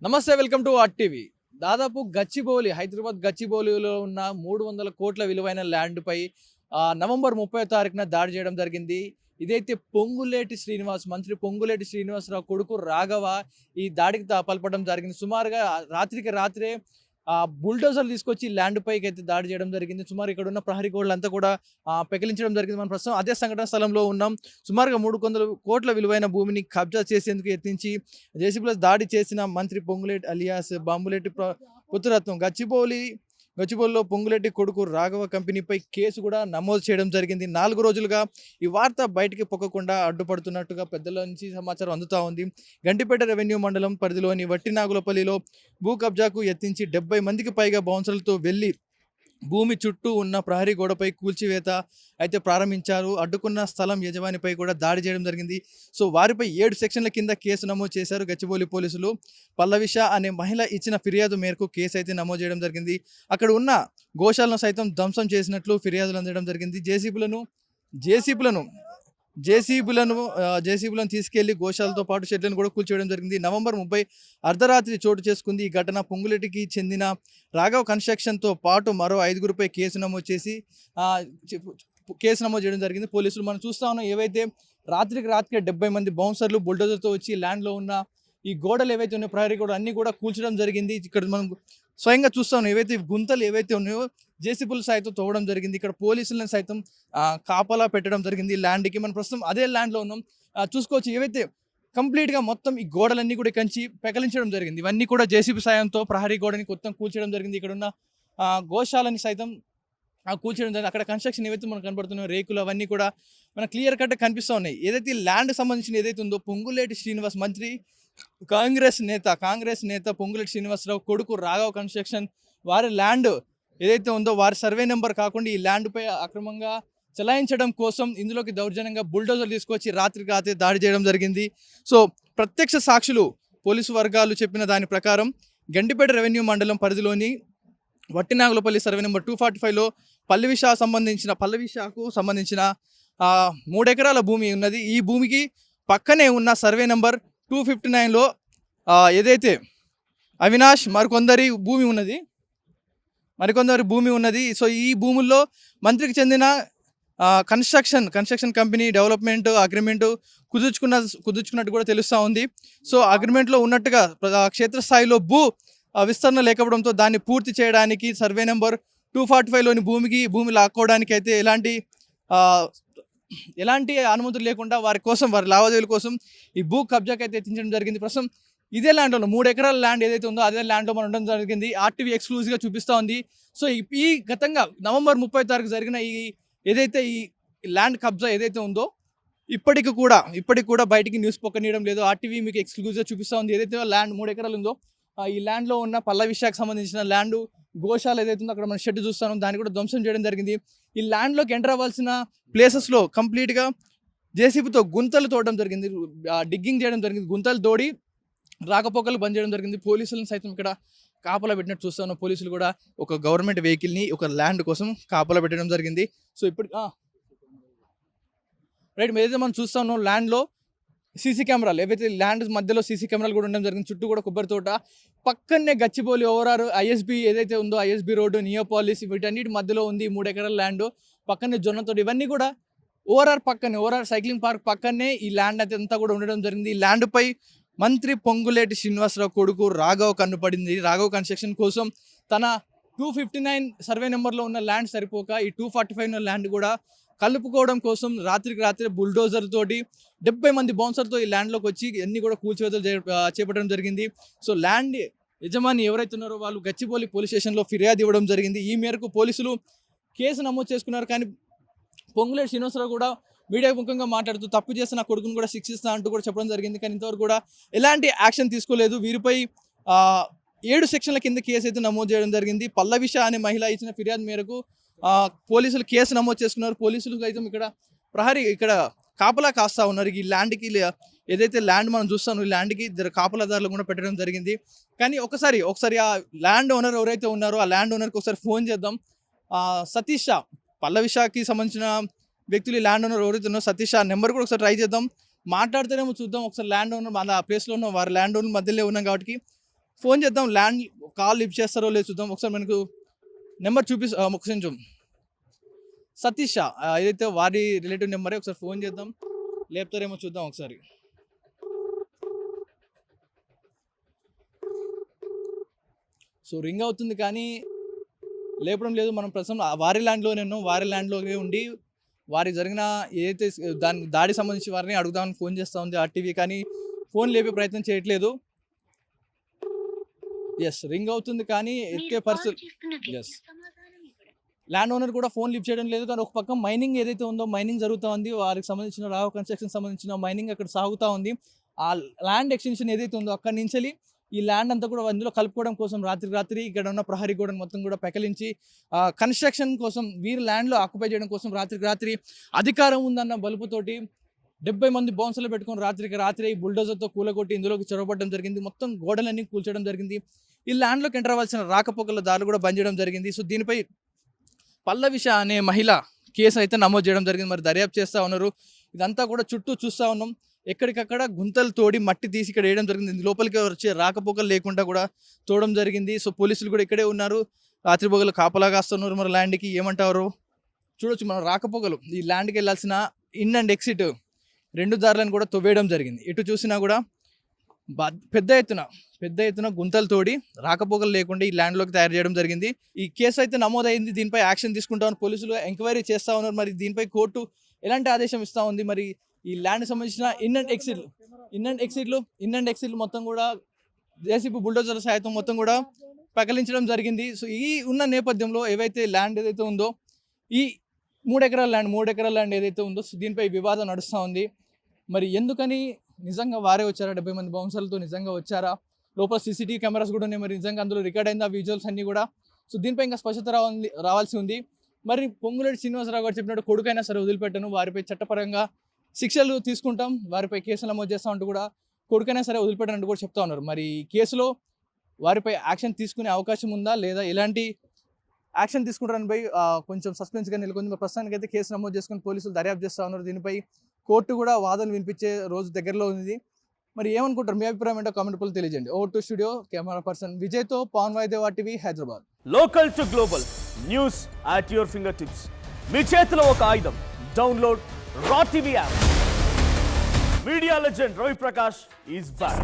నమస్తే, welcome to art TV. దాదాపు గచ్చిబౌలి, హైదరాబాద్ గచ్చిబౌలిలో ఉన్న 300 కోట్ల విలువైన ల్యాండ్‌పై నవంబర్ 30వ తారీఖున దాడి చేయడం జరిగింది. ఇదైతే పొంగులేటి శ్రీనివాస్, మంత్రి పొంగులేటి శ్రీనివాసరావు కొడుకు రాఘవ ఈ దాడికి పాల్పడడం జరిగింది. సుమారుగా రాత్రికి రాత్రే బుల్డోజర్లు తీసుకొచ్చి ల్యాండ్ పైకైతే దాడి చేయడం జరిగింది. సుమారు ఇక్కడ ఉన్న ప్రహరీ గోడలంతా కూడా పెకిలించడం జరిగింది. మనం ప్రస్తుతం అదే సంఘటన స్థలంలో ఉన్నాం. సుమారుగా 300 కోట్ల విలువైన భూమిని కబ్జా చేసేందుకు యత్నించి జేసీబీలో దాడి చేసిన మంత్రి పొంగులేటి అలియాస్ బాంబులేటి పుత్రరత్నం గచ్చిబౌలిలో పొంగులేటి కొడుకు రాఘవ కంపెనీపై కేసు కూడా నమోదు చేయడం జరిగింది. 4 రోజులుగా ఈ వార్త బయటికి పొక్కకుండా అడ్డుపడుతున్నట్టుగా పెద్దల నుంచి సమాచారం అందుతా ఉంది. గంటిపేట రెవెన్యూ మండలం పరిధిలోని వట్టినాగులపల్లిలో భూ కబ్జాకు యత్నించి 70 మందికి పైగా బౌన్సర్లతో వెళ్లి భూమి చుట్టూ ఉన్న ప్రహరీ గోడపై కూల్చివేత అయితే ప్రారంభించారు. అడ్డుకున్న స్థలం యజమానిపై కూడా దాడి చేయడం జరిగింది. సో వారిపై 7 సెక్షన్ల కింద కేసు నమోదు చేశారు గచ్చిబౌలి పోలీసులు. పల్లవిష అనే మహిళ ఇచ్చిన ఫిర్యాదు మేరకు కేసు అయితే నమోదు చేయడం జరిగింది. అక్కడ ఉన్న గోశాలను సైతం ధ్వంసం చేసినట్లు ఫిర్యాదులు అందడం జరిగింది. జేసీబీలను తీసుకెళ్లి గోశాలతో పాటు షెడ్లను కూడా కూల్చేయడం జరిగింది. నవంబర్ 30 అర్ధరాత్రి చోటు చేసుకుంది ఈ ఘటన. పొంగులేటికి చెందిన రాఘవ్ కన్స్ట్రక్షన్తో పాటు మరో 5గురిపై కేసు నమోదు చేయడం జరిగింది పోలీసులు. మనం చూస్తా ఉన్నాం, ఏవైతే రాత్రికి 70 మంది బౌన్సర్లు బుల్డోజర్తో వచ్చి ల్యాండ్లో ఉన్న ఈ గోడలు ఏవైతే ఉన్నాయో, ప్రహరీ గోడలు అన్నీ కూడా కూల్చడం జరిగింది. ఇక్కడ మనం స్వయంగా చూస్తాం, ఏవైతే గుంతలు ఏవైతే ఉన్నాయో జేసీబీలు సైతం తవ్వడం జరిగింది. ఇక్కడ పోలీసులను సైతం కాపలా పెట్టడం జరిగింది ల్యాండ్కి. మనం ప్రస్తుతం అదే ల్యాండ్లో ఉన్నాం. చూసుకోవచ్చు, ఏవైతే కంప్లీట్గా మొత్తం ఈ గోడలన్నీ కూడా కంచి పెకలించడం జరిగింది. ఇవన్నీ కూడా జేసీబీ సాయంతో ప్రహరీ గోడని మొత్తం కూల్చడం జరిగింది. ఇక్కడ ఉన్న గోశాలని సైతం కూల్చడం జరిగింది. అక్కడ కన్స్ట్రక్షన్ ఏవైతే మనకు కనబడుతున్నాయో, రేకులు అవన్నీ కూడా మనకు క్లియర్ కట్ కనిపిస్తూ ఉన్నాయి. ఏదైతే ల్యాండ్ సంబంధించిన ఏదైతే ఉందో, పొంగులేటి శ్రీనివాస్ మంత్రి కాంగ్రెస్ నేత పొంగులేటి శ్రీనివాసరావు కొడుకు రాఘవ్ కన్స్ట్రక్షన్ వారి ల్యాండ్ ఏదైతే ఉందో వారి సర్వే నెంబర్ కాకుండా ఈ ల్యాండ్పై అక్రమంగా చలాయించడం కోసం ఇందులోకి దౌర్జన్యంగా బుల్డోజర్ తీసుకొచ్చి రాత్రికి రాత్రి దాడి చేయడం జరిగింది. సో ప్రత్యక్ష సాక్షులు పోలీసు వర్గాలు చెప్పిన దాని ప్రకారం గంటిపేట రెవెన్యూ మండలం పరిధిలోని వట్టినాగులపల్లి సర్వే నెంబర్ 245లో పల్లవిషాకు సంబంధించిన 3 ఎకరాల భూమి ఉన్నది. ఈ భూమికి పక్కనే ఉన్న సర్వే నెంబర్ 259లో ఏదైతే అవినాష్ మరికొందరి భూమి ఉన్నది. సో ఈ భూముల్లో మంత్రికి చెందిన కన్స్ట్రక్షన్ కంపెనీ డెవలప్మెంట్ అగ్రిమెంట్ కుదుర్చుకున్నట్టు కూడా తెలుస్తూ ఉంది. సో అగ్రిమెంట్లో ఉన్నట్టుగా క్షేత్రస్థాయిలో విస్తరణ లేకపోవడంతో దాన్ని పూర్తి చేయడానికి సర్వే నెంబర్ 245లోని భూమి లాక్కోవడానికి అయితే ఎలాంటి అనుమతులు లేకుండా వారి లావాదేవీల కోసం ఈ భూ కబ్జాకి అయితే ఎత్తించడం జరిగింది. ప్రస్తుతం ఇదే ల్యాండ్లో 3 ఎకరాల ల్యాండ్ ఏదైతే ఉందో అదే ల్యాండ్లో మనం ఉండడం జరిగింది. ఆర్టీవీ ఎక్స్క్లూజివ్గా చూపిస్తూ ఉంది. సో ఈ గతంగా నవంబర్ 30 తారీఖు జరిగిన ఏదైతే ఈ ల్యాండ్ కబ్జా ఏదైతే ఉందో ఇప్పటికి కూడా బయటికి న్యూస్ పొక్కనీయడం లేదు. ఆర్టీవీ మీకు ఎక్స్క్లూజివ్గా చూపిస్తూ ఉంది. ఏదైతే ల్యాండ్ 3 ఎకరాలు ఉందో ఈ ల్యాండ్లో ఉన్న పల్లవిషాకు సంబంధించిన ల్యాండ్ గోశాల ఏదైతే ఉందో అక్కడ మనం షెడ్ చూస్తాం, దాన్ని కూడా ధ్వంసం చేయడం జరిగింది. ఈ ల్యాండ్లోకి ఎంటర్ అవ్వాల్సిన ప్లేసెస్లో కంప్లీట్గా జేసీబీతో గుంతలు తోడడం జరిగింది, డిగ్గింగ్ చేయడం జరిగింది. గుంతలు తోడి రాకపోకలు బంద్ చేయడం జరిగింది. పోలీసులను సైతం ఇక్కడ కాపలా పెట్టినట్టు చూస్తా ఉన్నాం. పోలీసులు కూడా ఒక గవర్నమెంట్ వెహికల్ని ఒక ల్యాండ్ కోసం కాపలా పెట్టడం జరిగింది. సో ఇప్పుడు రైట్ ఏదైతే మనం చూస్తా ఉన్నాం, ల్యాండ్లో సీసీ కెమెరాలు ఏవైతే ల్యాండ్ మధ్యలో సీసీ కెమెరాలు కూడా ఉండడం జరిగింది. చుట్టూ కూడా కొబ్బరి తోట, పక్కనే గచ్చిబౌలి ఓవరాల్ ఐఎస్బీ ఏదైతే ఉందో ఐఎస్బీ రోడ్డు, నియోపాలిస్ వీటన్నిటి మధ్యలో ఉంది 3 ఎకరాల ల్యాండ్. పక్కనే జొన్నతోట, ఇవన్నీ కూడా ఓవరాల్ సైక్లింగ్ పార్క్ పక్కనే ఈ ల్యాండ్ అయితే అంతా కూడా ఉండడం జరిగింది. ఈ ల్యాండ్పై మంత్రి పొంగులేటి శ్రీనివాసరావు కొడుకు రాఘవ్ కన్నుపడింది. రాఘవ్ కన్స్ట్రక్షన్ కోసం తన 259 సర్వే నెంబర్లో ఉన్న ల్యాండ్ సరిపోక ఈ 245 ల్యాండ్ కూడా కలుపుకోవడం కోసం రాత్రికి రాత్రి బుల్డోజర్ తోటి 70 మంది బౌన్సర్తో ఈ ల్యాండ్లోకి వచ్చి అన్ని కూడా కూల్చివేతలు చేపట్టడం జరిగింది. సో ల్యాండ్ యజమాని ఎవరైతే ఉన్నారో వాళ్ళు గచ్చిబౌలి పోలీస్ స్టేషన్లో ఫిర్యాదు ఇవ్వడం జరిగింది. ఈ మేరకు పోలీసులు కేసు నమోదు చేసుకున్నారు. కానీ పొంగులేటి శ్రీనివాసరావు కూడా మీడియా ముఖంగా మాట్లాడుతూ తప్పు చేసిన నా కొడుకును కూడా శిక్షిస్తా అంటూ కూడా చెప్పడం జరిగింది. కానీ ఇంతవరకు కూడా ఎలాంటి యాక్షన్ తీసుకోలేదు. వీరిపై 7 సెక్షన్ల కింద కేసు అయితే నమోదు చేయడం జరిగింది. పల్లవిష అనే మహిళ ఇచ్చిన ఫిర్యాదు మేరకు పోలీసులు కేసు నమోదు చేసుకున్నారు. పోలీసులు అయితే ఇక్కడ కాపలా కాస్తా ఉన్నారు. ఈ ల్యాండ్కి ఏదైతే ల్యాండ్ మనం చూస్తాం ఈ ల్యాండ్కి ఇద్దరు కాపలాదారులు కూడా పెట్టడం జరిగింది. కానీ ఒకసారి ఆ ల్యాండ్ ఓనర్ ఎవరైతే ఉన్నారో ఆ ల్యాండ్ ఓనర్కి ఒకసారి ఫోన్ చేద్దాం. సతీష్ షా, పల్లవిషాకి సంబంధించిన వ్యక్తులు ల్యాండ్ ఓనర్ ఎవరైతే ఉన్నారో సతీష్ షా నెంబర్ కూడా ఒకసారి ట్రై చేద్దాం. మాట్లాడితేనేమో చూద్దాం. ఒకసారి ల్యాండ్ ఓనర్ మన ప్లేస్లో ఉన్న వారి ల్యాండ్ ఓనర్ మధ్యలో ఉన్నాం కాబట్టి ఫోన్ చేద్దాం, ల్యాండ్ కాల్ లిఫ్ట్ చేస్తారో లేదు చూద్దాం. ఒకసారి మనకు నెంబర్ కొంచెం సతీష్ ఏదైతే వారి రిలేటివ్ నెంబరే, ఒకసారి ఫోన్ చేద్దాం, లేపుతారేమో చూద్దాం ఒకసారి. సో రింగ్ అవుతుంది కానీ లేపడం లేదు. మనం ప్రస్తుతం వారి ల్యాండ్లోనే ఉండి వారికి జరిగిన ఏదైతే దాడి సంబంధించి వారిని అడుగుదామని ఫోన్ చేస్తూ ఉంది ఆర్టీవీ, కానీ ఫోన్ లేపే ప్రయత్నం చేయట్లేదు. ఎస్, రింగ్ అవుతుంది కానీ ఎత్తే పరిస్థితి. ఎస్, ల్యాండ్ ఓనర్ కూడా ఫోన్ లిఫ్ట్ చేయడం లేదు. కానీ ఒక పక్క మైనింగ్ ఏదైతే ఉందో మైనింగ్ జరుగుతూ ఉంది, వారికి సంబంధించిన రావు కన్స్ట్రక్షన్ సంబంధించిన మైనింగ్ అక్కడ సాగుతూ ఉంది. ఆ ల్యాండ్ ఎక్స్టెన్షన్ ఏదైతే ఉందో అక్కడి నుంచి ఈ ల్యాండ్ అంతా కూడా అందులో కలుపుకోవడం కోసం రాత్రి ఇక్కడ ఉన్న ప్రహరీ గోడను మొత్తం కూడా పెకలించి కన్స్ట్రక్షన్ కోసం వీరి ల్యాండ్లో ఆక్యుపై చేయడం కోసం రాత్రి అధికారం ఉందన్న బలుపుతోటి 70 మంది బౌన్సర్లు పెట్టుకొని రాత్రి బుల్డోజర్తో కూలగొట్టి ఇందులోకి చొరబడడం జరిగింది. మొత్తం గోడలన్నీ కూల్చడం జరిగింది. ఈ ల్యాండ్లోకి ఎంటర్ అవ్వాల్సిన రాకపోకల దారులు కూడా బంద్ చేయడం జరిగింది. సో దీనిపై పల్లవిష అనే మహిళ కేసు అయితే నమోదు చేయడం జరిగింది. మరి దర్యాప్తు చేస్తూ ఉన్నారు. ఇదంతా కూడా చుట్టూ చూస్తూ ఉన్నాం. ఎక్కడికక్కడ గుంతలు తోడి మట్టి తీసి ఇక్కడ వేయడం జరిగింది. లోపలికి వచ్చే రాకపోకలు లేకుండా కూడా తోడడం జరిగింది. సో పోలీసులు కూడా ఇక్కడే ఉన్నారు, రాత్రి పొగలు కాపలా కాస్తున్నారు. మరి ల్యాండ్కి ఏమంటారు చూడొచ్చు. మనం రాకపోకలు ఈ ల్యాండ్కి వెళ్ళాల్సిన ఇన్ అండ్ ఎగ్జిట్ 2 దారులను కూడా తవ్వేయడం జరిగింది. ఎటు చూసినా కూడా పెద్ద ఎత్తున గుంతలు తోడి రాకపోకలు లేకుండా ఈ ల్యాండ్లోకి తయారు చేయడం జరిగింది. ఈ కేసు అయితే నమోదైంది. దీనిపై యాక్షన్ తీసుకుంటామని పోలీసులు ఎంక్వైరీ చేస్తూ ఉన్నారు. మరి దీనిపై కోర్టు ఎలాంటి ఆదేశం ఇస్తూ ఉంది? మరి ఈ ల్యాండ్ సంబంధించిన ఇన్ అండ్ ఎగ్జిట్లు మొత్తం కూడా జేసీబీ బుల్డోజర్ సహాయంతో మొత్తం కూడా పకలించడం జరిగింది. సో ఈ ఉన్న నేపథ్యంలో ఏవైతే ల్యాండ్ ఏదైతే ఉందో ఈ 3 ఎకరాల ల్యాండ్ ఏదైతే ఉందో దీనిపై వివాదం నడుస్తూ ఉంది. మరి ఎందుకని నిజంగా వారే వచ్చారా? 70 మంది బౌన్సర్లతో నిజంగా వచ్చారా? లోపల సీసీటీవీ కెమెరాస్ కూడా ఉన్నాయి. మరి నిజంగా అందులో రికార్డ్ అయింది ఆ విజువల్స్ అన్నీ కూడా. సో దీనిపై ఇంకా స్పష్టత రావాల్సి ఉంది. మరి పొంగులేటి శ్రీనివాసరావు గారు చెప్పినట్టు కొడుకైనా సరే వదిలిపెట్టను, వారిపై చట్టపరంగా శిక్షలు తీసుకుంటాం, వారిపై కేసులు నమోదు చేస్తాం అంటూ కూడా కొడుకైనా సరే వదిలిపెట్టనంటూ కూడా చెప్తా ఉన్నారు. మరి ఈ కేసులో వారిపై యాక్షన్ తీసుకునే అవకాశం ఉందా లేదా, ఎలాంటి యాక్షన్ తీసుకుంటారనిపై కొంచెం సస్పెన్స్గా నెలకొంది. మరి ప్రస్తుతానికి అయితే కేసు నమోదు చేసుకుని పోలీసులు దర్యాప్తు చేస్తూ ఉన్నారు. దీనిపై కోర్టు కూడా వాదనలు వినిపించే రోజు దగ్గరలో ఉంది. మరి ఏమనుకుంటారు? మీ అభిప్రాయం ఏంటో కామెంట్ రూపంలో తెలియజేయండి. Over to studio, camera person విజయ్తో పవన్ వాయిదేవా TV, Hyderabad. Local to global news at your fingertips. మీ చేతిలో ఒక ఆయుధం. Download R TV app. Media legend Ravi Prakash is back.